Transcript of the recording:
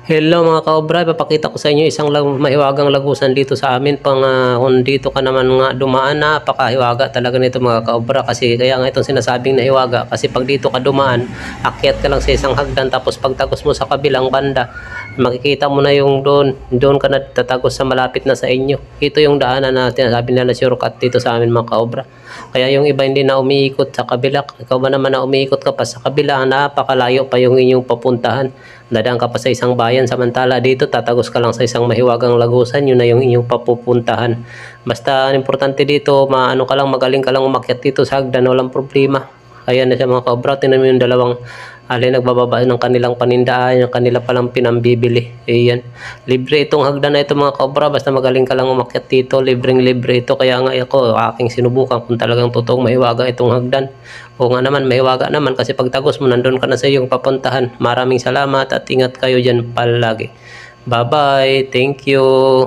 Hello mga kaobra, papakita ko sa inyo isang mahiwagang lagusan dito sa amin. Kung dito ka naman nga dumaan, napakahiwaga talaga nito mga kaobra. Kasi kaya nga itong sinasabing nahiwaga. Kasi pag dito ka dumaan, akyat ka lang sa isang hagdan. Tapos pagtagos mo sa kabilang banda, makikita mo na yung doon ka na tatagos sa malapit na sa inyo. Ito yung daanan na sinasabi nila shortcut dito sa amin mga kaobra. Kaya yung iba hindi na umiikot sa kabila. Ikaw ba naman na umiikot ka pa sa kabila, napakalayo pa yung inyong papuntahan. Dadaan ka pa sa isang bayan, samantala dito tatagos ka lang sa isang mahiwagang lagusan, yun na yung inyong papupuntahan. Basta importante dito, maano ka lang, magaling ka lang umakyat dito sa hagdan, walang problema. Ayan na siya mga kaobra, tinan mo yung dalawang alin nagbababa ng kanilang panindaan, yung kanila palang pinambibili. Ayan, libre itong hagdan na ito mga kaobra, basta magaling ka lang umakyat dito, libreng libre ito. Kaya nga ako, aking sinubukan kung talagang totoong mahiwaga itong hagdan. O nga naman, mahiwaga naman kasi pagtagos mo, nandun ka na sa iyong papuntahan. Maraming salamat at ingat kayo dyan palagi. Bye bye, thank you.